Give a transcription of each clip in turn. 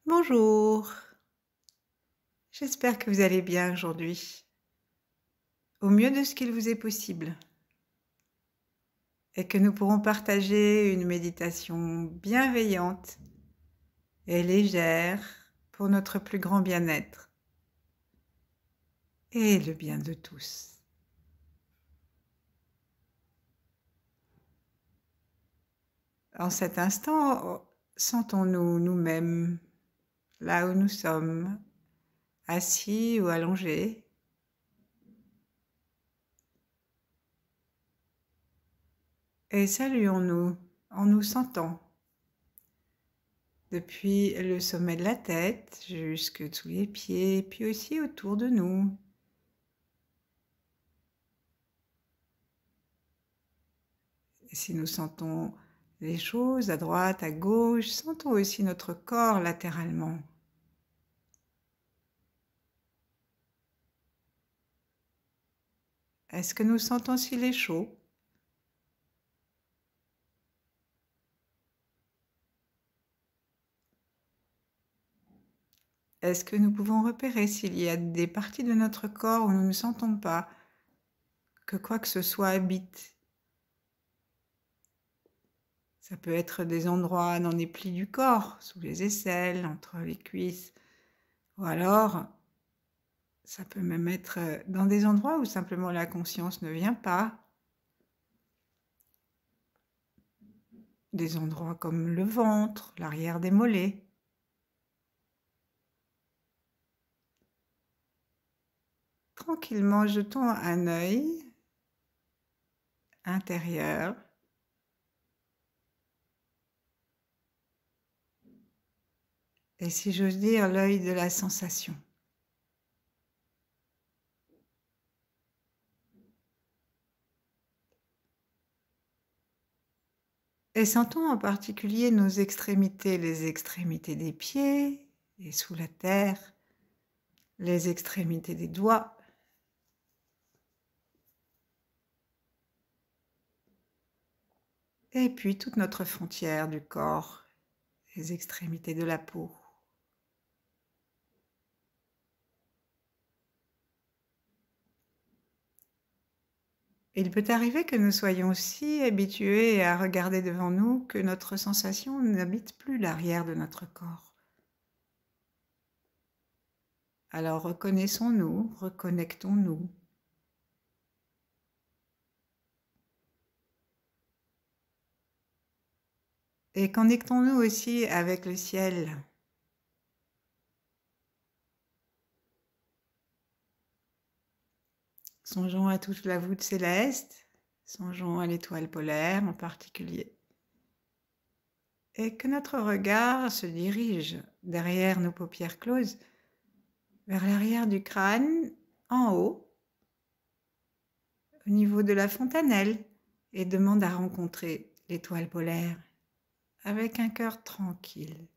Bonjour, j'espère que vous allez bien aujourd'hui, au mieux de ce qu'il vous est possible, et que nous pourrons partager une méditation bienveillante et légère pour notre plus grand bien-être et le bien de tous. En cet instant, sentons-nous nous-mêmes là où nous sommes, assis ou allongés, et saluons-nous en nous sentant depuis le sommet de la tête jusque sous les pieds, puis aussi autour de nous. Et si nous sentons les choses à droite, à gauche, sentons aussi notre corps latéralement. Est-ce que nous sentons s'il est chaud? Est-ce que nous pouvons repérer s'il y a des parties de notre corps où nous ne sentons pas que quoi que ce soit habite? Ça peut être des endroits dans les plis du corps, sous les aisselles, entre les cuisses, ou alors ça peut même être dans des endroits où simplement la conscience ne vient pas. Des endroits comme le ventre, l'arrière des mollets. Tranquillement, jetons un œil intérieur et, si j'ose dire, l'œil de la sensation. Et sentons en particulier nos extrémités, les extrémités des pieds et sous la terre, les extrémités des doigts. Et puis toute notre frontière du corps, les extrémités de la peau. Il peut arriver que nous soyons si habitués à regarder devant nous que notre sensation n'habite plus l'arrière de notre corps. Alors reconnaissons-nous, reconnectons-nous. Et connectons-nous aussi avec le ciel. Songeons à toute la voûte céleste, songeons à l'étoile polaire en particulier. Et que notre regard se dirige derrière nos paupières closes, vers l'arrière du crâne, en haut, au niveau de la fontanelle, et demande à rencontrer l'étoile polaire avec un cœur tranquille.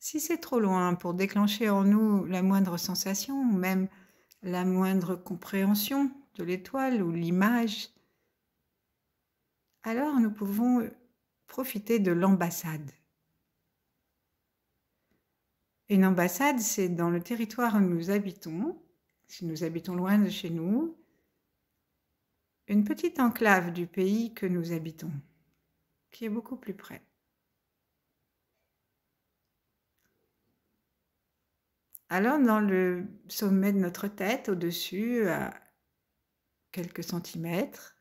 Si c'est trop loin pour déclencher en nous la moindre sensation, ou même la moindre compréhension de l'étoile ou l'image, alors nous pouvons profiter de l'ambassade. Une ambassade, c'est dans le territoire où nous habitons, si nous habitons loin de chez nous, une petite enclave du pays que nous habitons, qui est beaucoup plus près. Alors, dans le sommet de notre tête, au-dessus, à quelques centimètres,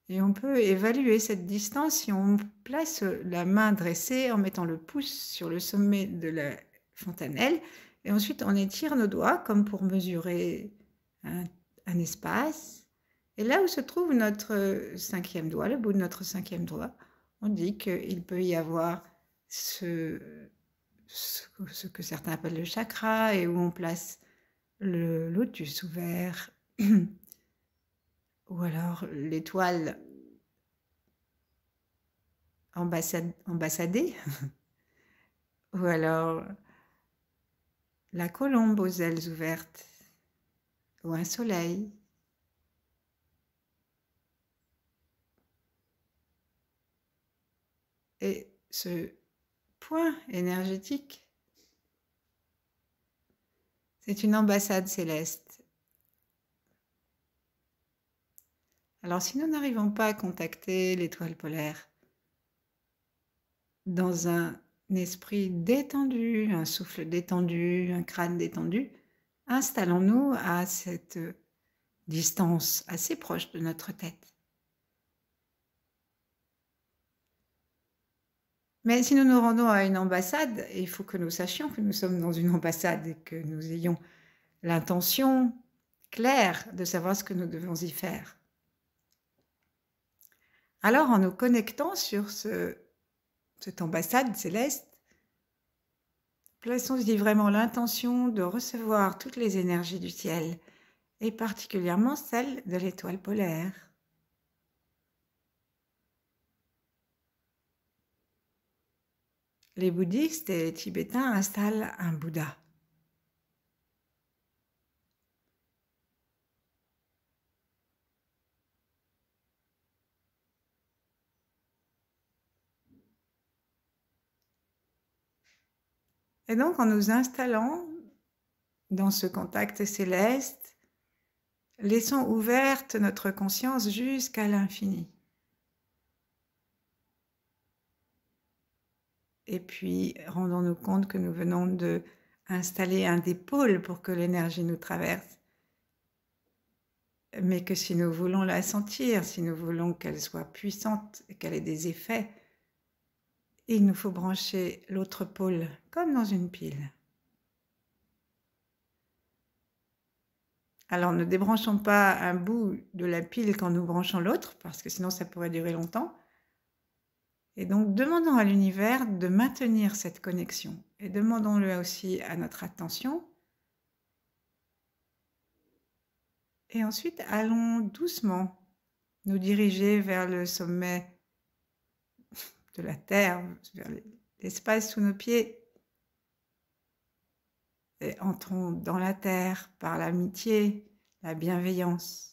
et on peut évaluer cette distance si on place la main dressée en mettant le pouce sur le sommet de la fontanelle, et ensuite on étire nos doigts comme pour mesurer un espace. Et là où se trouve notre cinquième doigt, le bout de notre cinquième doigt, on dit qu'il peut y avoir ce que certains appellent le chakra, et où on place le lotus ouvert, ou alors l'étoile ambassadée, ou alors la colombe aux ailes ouvertes, ou un soleil. Et ce point énergétique, c'est une ambassade céleste. Alors si nous n'arrivons pas à contacter l'étoile polaire dans un esprit détendu, un souffle détendu, un crâne détendu, installons-nous à cette distance assez proche de notre tête. Mais si nous nous rendons à une ambassade, il faut que nous sachions que nous sommes dans une ambassade et que nous ayons l'intention claire de savoir ce que nous devons y faire. Alors, en nous connectant sur cette ambassade céleste, plaçons-y vraiment l'intention de recevoir toutes les énergies du ciel, et particulièrement celles de l'étoile polaire. Les bouddhistes et les tibétains installent un Bouddha. Et donc, en nous installant dans ce contact céleste, laissons ouverte notre conscience jusqu'à l'infini. Et puis, rendons-nous compte que nous venons d'installer un des pôles pour que l'énergie nous traverse. Mais que si nous voulons la sentir, si nous voulons qu'elle soit puissante et qu'elle ait des effets, il nous faut brancher l'autre pôle comme dans une pile. Alors ne débranchons pas un bout de la pile quand nous branchons l'autre, parce que sinon ça pourrait durer longtemps. Et donc demandons à l'univers de maintenir cette connexion et demandons-le aussi à notre attention. Et ensuite, allons doucement nous diriger vers le sommet de la Terre, vers l'espace sous nos pieds. Et entrons dans la Terre par l'amitié, la bienveillance.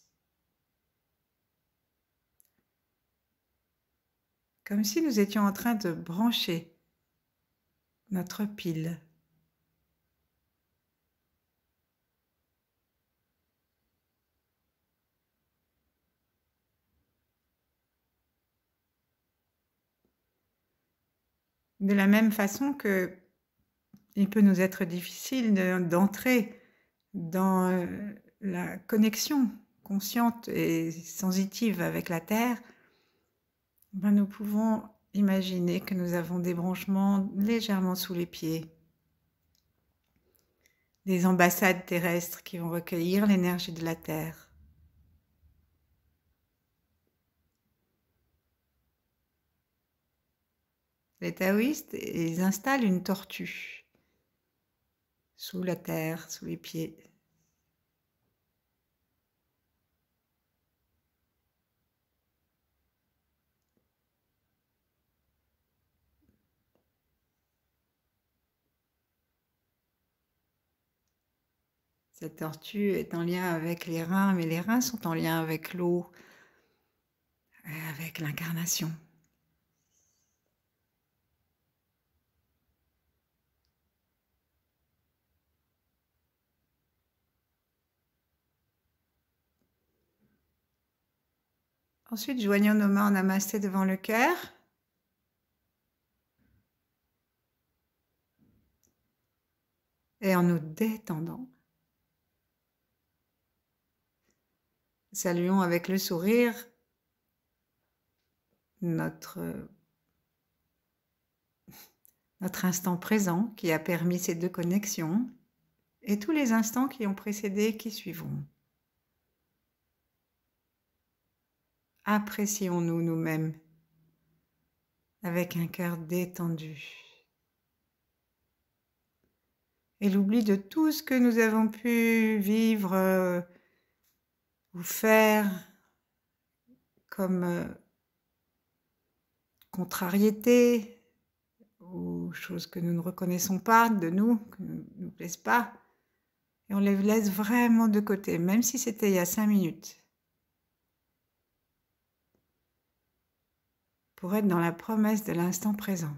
Comme si nous étions en train de brancher notre pile. De la même façon que il peut nous être difficile d'entrer dans la connexion consciente et sensitive avec la Terre, ben nous pouvons imaginer que nous avons des branchements légèrement sous les pieds, des ambassades terrestres qui vont recueillir l'énergie de la Terre. Les taoïstes, ils installent une tortue sous la terre, sous les pieds. Cette tortue est en lien avec les reins, mais les reins sont en lien avec l'eau, avec l'incarnation. Ensuite, joignons nos mains en namasté devant le cœur. Et en nous détendant, saluons avec le sourire notre instant présent qui a permis ces deux connexions et tous les instants qui ont précédé et qui suivront. Apprécions-nous nous-mêmes avec un cœur détendu. Et l'oubli de tout ce que nous avons pu vivre ou faire comme contrariété ou choses que nous ne reconnaissons pas de nous, qui ne nous plaisent pas. Et on les laisse vraiment de côté, même si c'était il y a 5 minutes. Pour être dans la promesse de l'instant présent.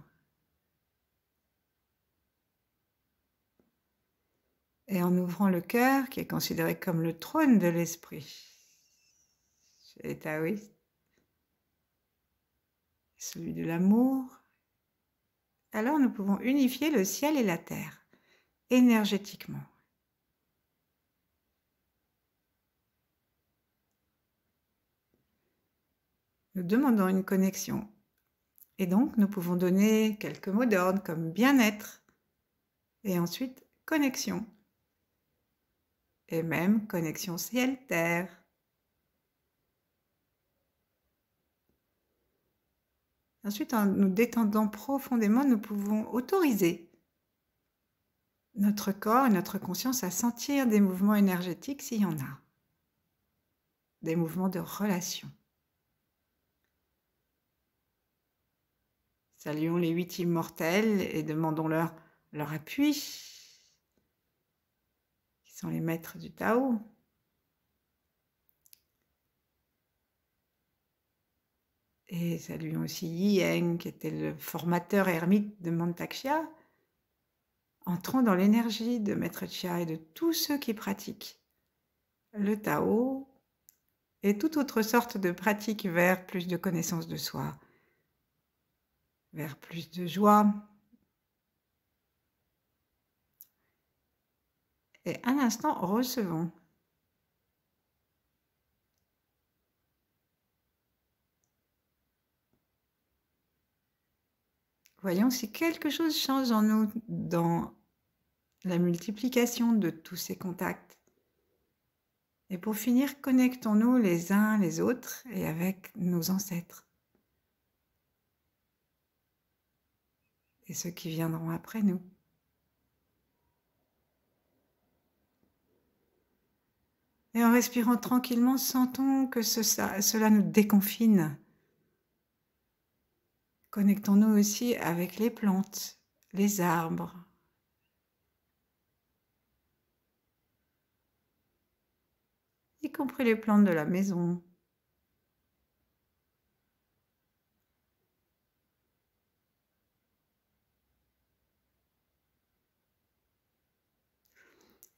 Et en ouvrant le cœur, qui est considéré comme le trône de l'esprit, chez les taoïstes, celui de l'amour, alors nous pouvons unifier le ciel et la terre, énergétiquement. Nous demandons une connexion. Et donc, nous pouvons donner quelques mots d'ordre comme bien-être. Et ensuite, connexion. Et même connexion ciel-terre. Ensuite, en nous détendant profondément, nous pouvons autoriser notre corps et notre conscience à sentir des mouvements énergétiques s'il y en a. Des mouvements de relation. Saluons les 8 immortels et demandons-leur leur appui, qui sont les maîtres du Tao. Et saluons aussi Yi-Eng, qui était le formateur ermite de Mantakshya. Entrons dans l'énergie de Maître Chia et de tous ceux qui pratiquent le Tao et toute autre sorte de pratique vers plus de connaissance de soi, vers plus de joie. Et à l'instant, recevons. Voyons si quelque chose change en nous dans la multiplication de tous ces contacts. Et pour finir, connectons-nous les uns les autres et avec nos ancêtres. Et ceux qui viendront après nous. Et en respirant tranquillement, sentons que cela nous déconfine. Connectons-nous aussi avec les plantes, les arbres. Y compris les plantes de la maison.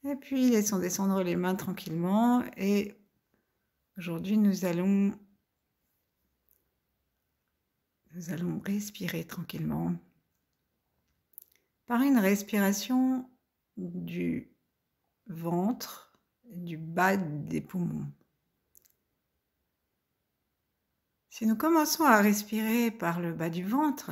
Et puis laissons descendre les mains tranquillement. Et aujourd'hui, nous allons respirer tranquillement par une respiration du ventre, du bas des poumons. Si nous commençons à respirer par le bas du ventre,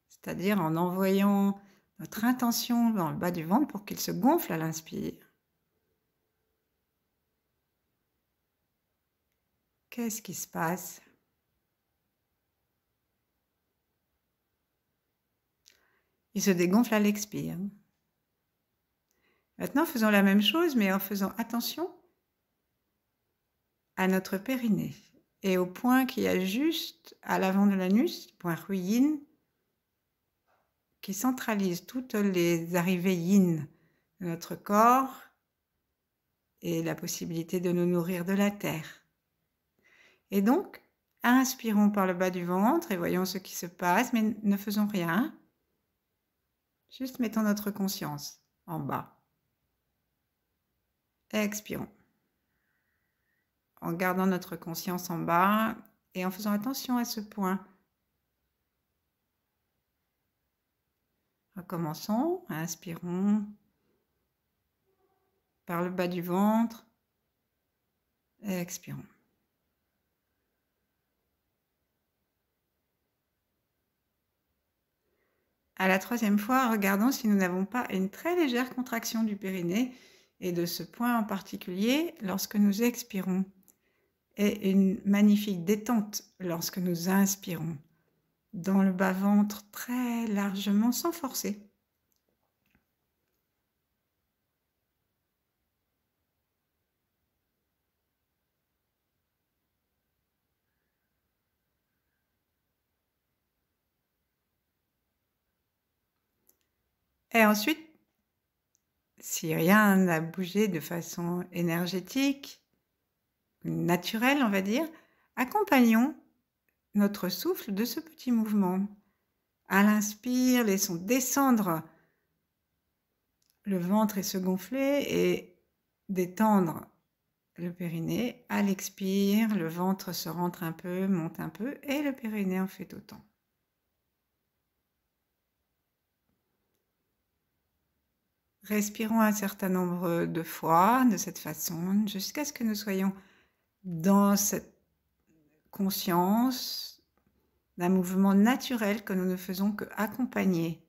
c'est-à-dire en envoyant notre intention dans le bas du ventre pour qu'il se gonfle à l'inspire, qu'est-ce qui se passe ? Il se dégonfle à l'expire. Maintenant, faisons la même chose, mais en faisant attention à notre périnée et au point qui est juste à l'avant de l'anus, point yin, qui centralise toutes les arrivées yin de notre corps et la possibilité de nous nourrir de la terre. Et donc, inspirons par le bas du ventre et voyons ce qui se passe, mais ne faisons rien. Juste mettons notre conscience en bas. Expirons. En gardant notre conscience en bas et en faisant attention à ce point. Recommençons. Inspirons par le bas du ventre. Expirons. À la troisième fois, regardons si nous n'avons pas une très légère contraction du périnée et de ce point en particulier lorsque nous expirons et une magnifique détente lorsque nous inspirons dans le bas-ventre très largement sans forcer. Et ensuite, si rien n'a bougé de façon énergétique, naturelle, on va dire, accompagnons notre souffle de ce petit mouvement. À l'inspire, laissons descendre le ventre et se gonfler et détendre le périnée. À l'expire, le ventre se rentre un peu, monte un peu et le périnée en fait autant. Respirons un certain nombre de fois de cette façon jusqu'à ce que nous soyons dans cette conscience d'un mouvement naturel que nous ne faisons que accompagner.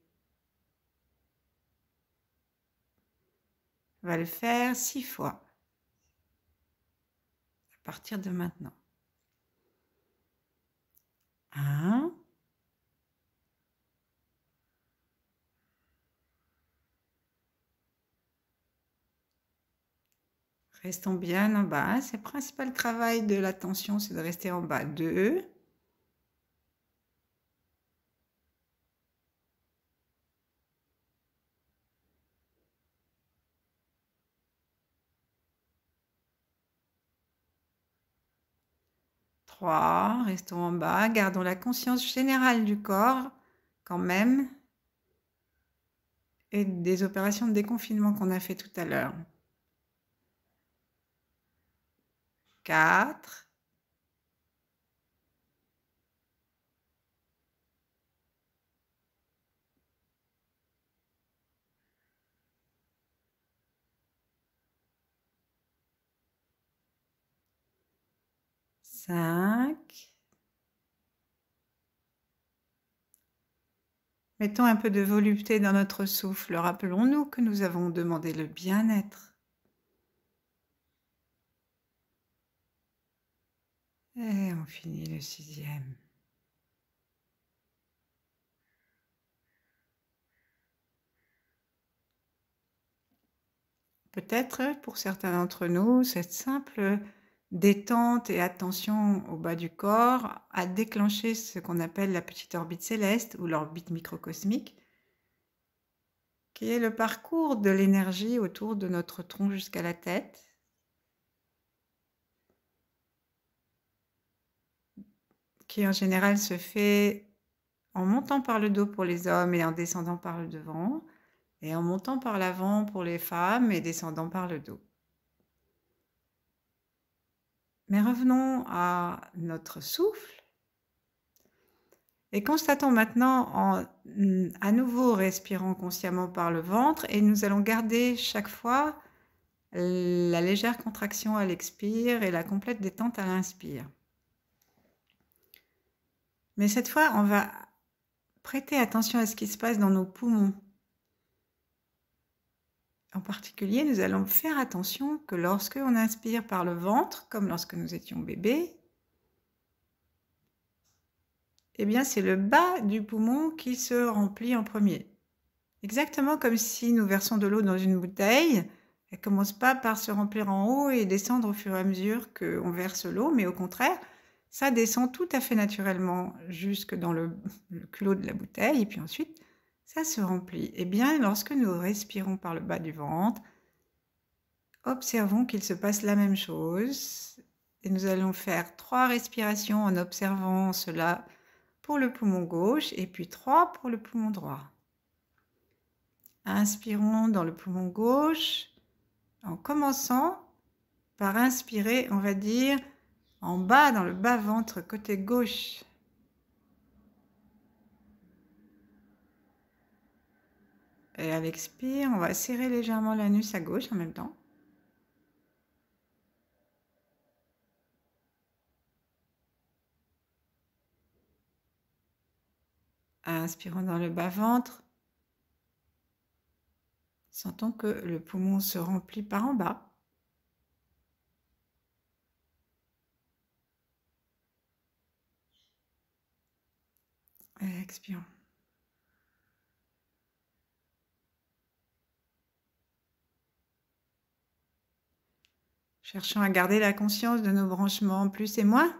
On va le faire 6 fois à partir de maintenant. 1. Restons bien en bas. C'est le principal travail de l'attention, c'est de rester en bas. 2. 3. Restons en bas. Gardons la conscience générale du corps quand même et des opérations de déconfinement qu'on a fait tout à l'heure. 4. 5. Mettons un peu de volupté dans notre souffle. Rappelons-nous que nous avons demandé le bien-être. Et on finit le 6e. Peut-être pour certains d'entre nous, cette simple détente et attention au bas du corps a déclenché ce qu'on appelle la petite orbite céleste ou l'orbite microcosmique, qui est le parcours de l'énergie autour de notre tronc jusqu'à la tête, qui en général se fait en montant par le dos pour les hommes et en descendant par le devant, et en montant par l'avant pour les femmes et descendant par le dos. Mais revenons à notre souffle et constatons maintenant à nouveau respirant consciemment par le ventre et nous allons garder chaque fois la légère contraction à l'expire et la complète détente à l'inspire. Mais cette fois, on va prêter attention à ce qui se passe dans nos poumons. En particulier, nous allons faire attention que lorsque on inspire par le ventre, comme lorsque nous étions bébés, eh bien c'est le bas du poumon qui se remplit en premier. Exactement comme si nous versons de l'eau dans une bouteille, elle ne commence pas par se remplir en haut et descendre au fur et à mesure qu'on verse l'eau, mais au contraire, ça descend tout à fait naturellement jusque dans le culot de la bouteille et puis ensuite, ça se remplit. Eh bien, lorsque nous respirons par le bas du ventre, observons qu'il se passe la même chose et nous allons faire 3 respirations en observant cela pour le poumon gauche et puis 3 pour le poumon droit. Inspirons dans le poumon gauche en commençant par inspirer, on va dire, en bas dans le bas-ventre côté gauche. Et à l'expire, on va serrer légèrement l'anus à gauche en même temps. Inspirons dans le bas-ventre. Sentons que le poumon se remplit par en bas. Et expirons. Cherchons à garder la conscience de nos branchements plus et moins.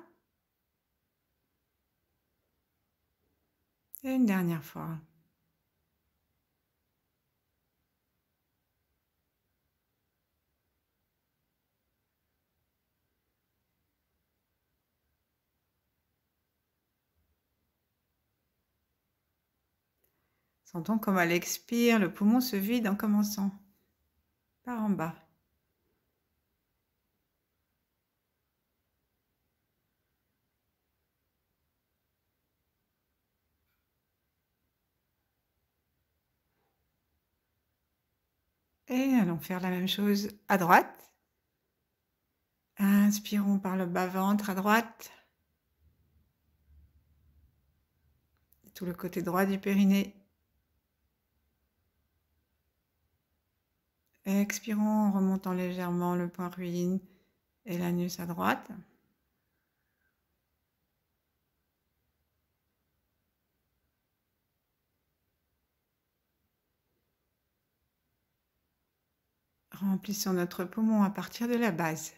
Et une dernière fois. Sentons comme à l'expire, le poumon se vide en commençant par en bas. Et allons faire la même chose à droite. Inspirons par le bas-ventre à droite. Tout le côté droit du périnée. Expirons en remontant légèrement le point ruine et l'anus à droite. Remplissons notre poumon à partir de la base.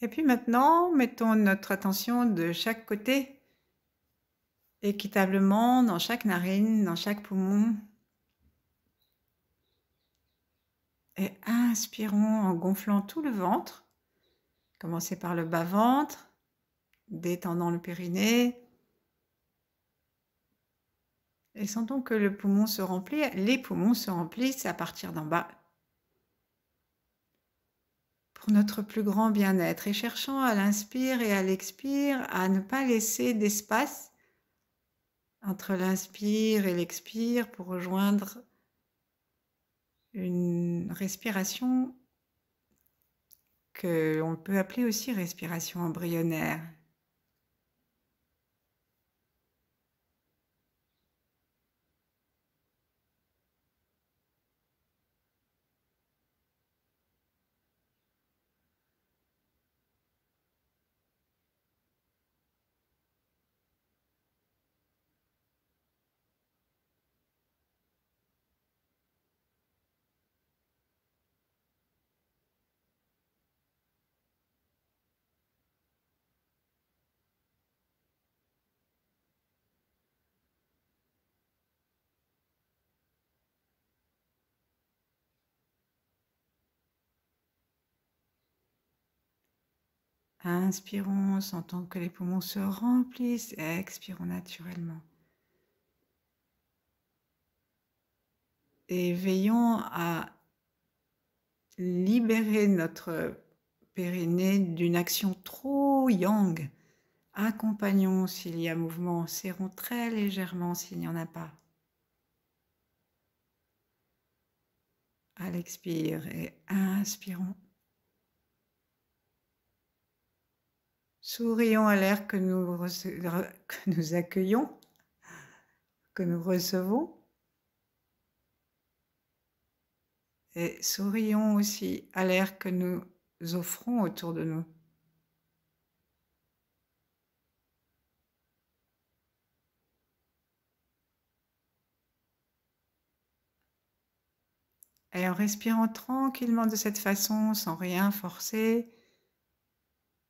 Et puis maintenant, mettons notre attention de chaque côté, équitablement, dans chaque narine, dans chaque poumon. Et inspirons en gonflant tout le ventre. Commencez par le bas-ventre, détendant le périnée. Et sentons que le poumon se remplit, les poumons se remplissent à partir d'en bas. Pour notre plus grand bien-être et cherchant à l'inspire et à l'expire à ne pas laisser d'espace entre l'inspire et l'expire pour rejoindre une respiration que l'on peut appeler aussi respiration embryonnaire. Inspirons, sentant que les poumons se remplissent et expirons naturellement. Et veillons à libérer notre périnée d'une action trop yang. Accompagnons s'il y a mouvement, serrons très légèrement s'il n'y en a pas. À l'expire et inspirons. Sourions à l'air que nous accueillons, que nous recevons. Et sourions aussi à l'air que nous offrons autour de nous. Et en respirant tranquillement de cette façon, sans rien forcer,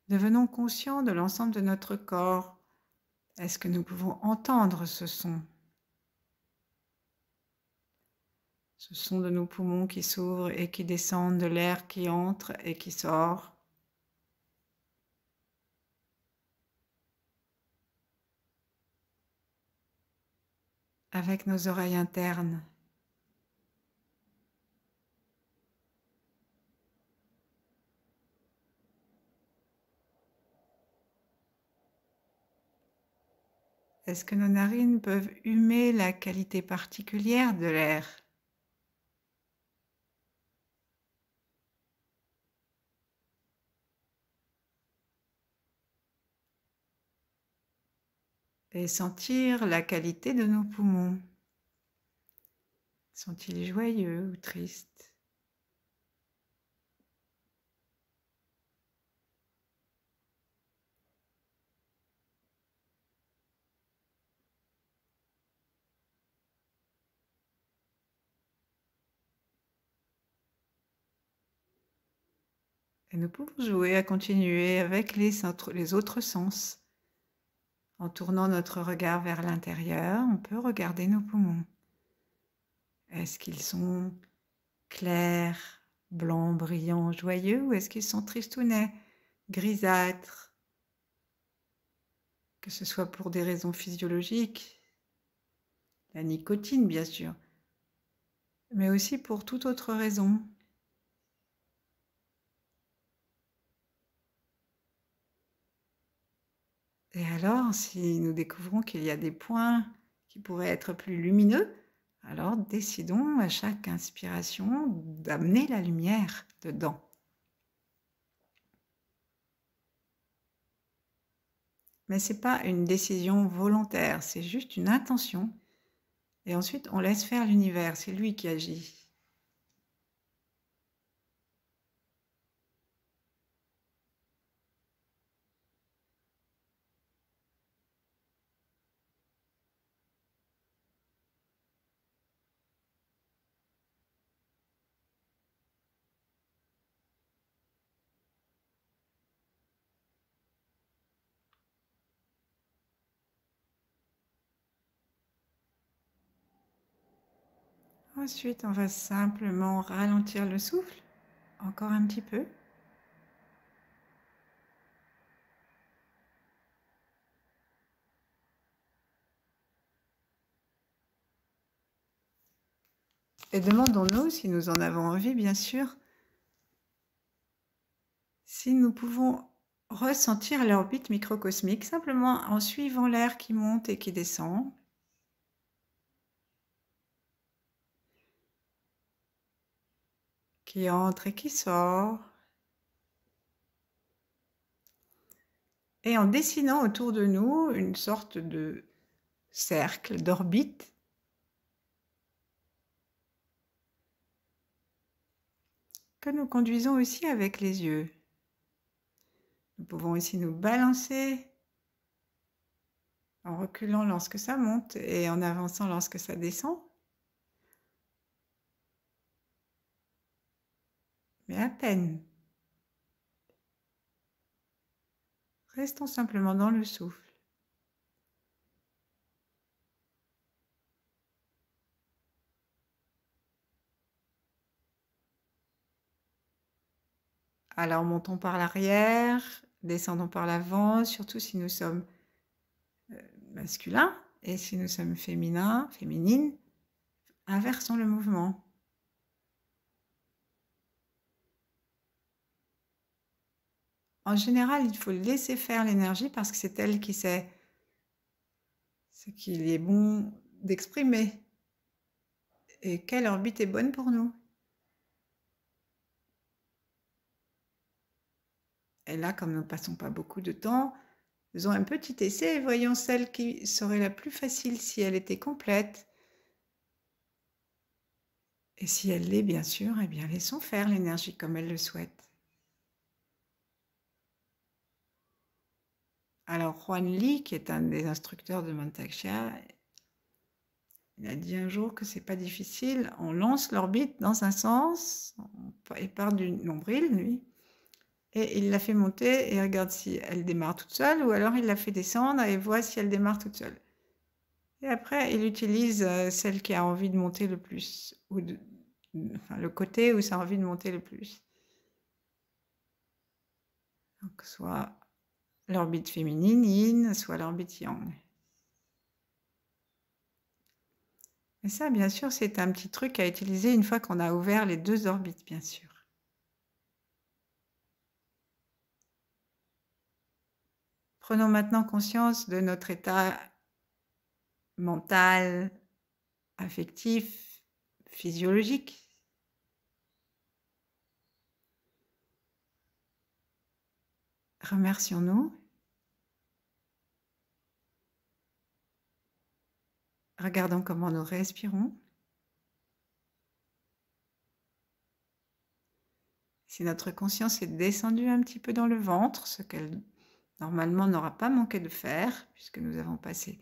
devenons conscients de l'ensemble de notre corps. Est-ce que nous pouvons entendre ce son? Ce son de nos poumons qui s'ouvrent et qui descendent, de l'air qui entre et qui sort. Avec nos oreilles internes. Est-ce que nos narines peuvent humer la qualité particulière de l'air? Et sentir la qualité de nos poumons. Sont-ils joyeux ou tristes? nous pouvons jouer à continuer avec les autres sens. En tournant notre regard vers l'intérieur, on peut regarder nos poumons. Est-ce qu'ils sont clairs, blancs, brillants, joyeux, ou est-ce qu'ils sont tristounets, grisâtres? Que ce soit pour des raisons physiologiques, la nicotine bien sûr, mais aussi pour toute autre raison. Et alors, si nous découvrons qu'il y a des points qui pourraient être plus lumineux, alors décidons à chaque inspiration d'amener la lumière dedans. Mais ce n'est pas une décision volontaire, c'est juste une intention. Et ensuite, on laisse faire l'univers, c'est lui qui agit. Ensuite, on va simplement ralentir le souffle, encore un petit peu. Et demandons-nous, si nous en avons envie, bien sûr, si nous pouvons ressentir l'orbite microcosmique simplement en suivant l'air qui monte et qui descend. Qui entre et qui sort. Et en dessinant autour de nous une sorte de cercle, d'orbite, que nous conduisons aussi avec les yeux. Nous pouvons aussi nous balancer en reculant lorsque ça monte et en avançant lorsque ça descend. Mais à peine. Restons simplement dans le souffle. Alors montons par l'arrière, descendons par l'avant, surtout si nous sommes masculins, et si nous sommes féminins, féminines, inversons le mouvement. En général, il faut laisser faire l'énergie parce que c'est elle qui sait ce qu'il est bon d'exprimer et quelle orbite est bonne pour nous. Et là, comme nous ne passons pas beaucoup de temps, faisons un petit essai et voyons celle qui serait la plus facile si elle était complète. Et si elle l'est, bien sûr, eh bien, laissons faire l'énergie comme elle le souhaite. Alors, Juan Lee, qui est un des instructeurs de Mantak Chia, il a dit un jour que c'est pas difficile. On lance l'orbite dans un sens, il part du nombril, lui, et il la fait monter et regarde si elle démarre toute seule, ou alors il la fait descendre et voit si elle démarre toute seule. Et après, il utilise celle qui a envie de monter le plus, ou enfin, le côté où ça a envie de monter le plus. Donc, soit l'orbite féminine, yin, soit l'orbite yang. Et ça, bien sûr, c'est un petit truc à utiliser une fois qu'on a ouvert les deux orbites, bien sûr. Prenons maintenant conscience de notre état mental, affectif, physiologique. Remercions-nous. Regardons comment nous respirons. Si notre conscience est descendue un petit peu dans le ventre, ce qu'elle normalement n'aura pas manqué de faire, puisque nous avons passé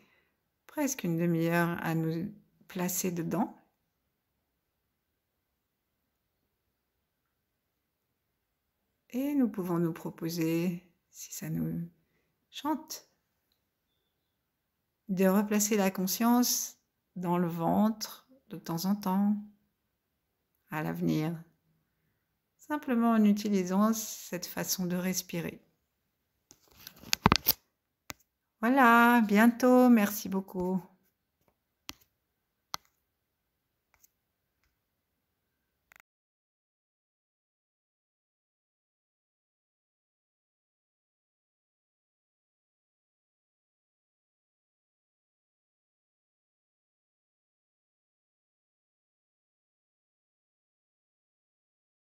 presque une demi-heure à nous placer dedans. Et nous pouvons nous proposer, si ça nous chante, de replacer la conscience dans le ventre de temps en temps, à l'avenir, simplement en utilisant cette façon de respirer. Voilà, à bientôt, merci beaucoup.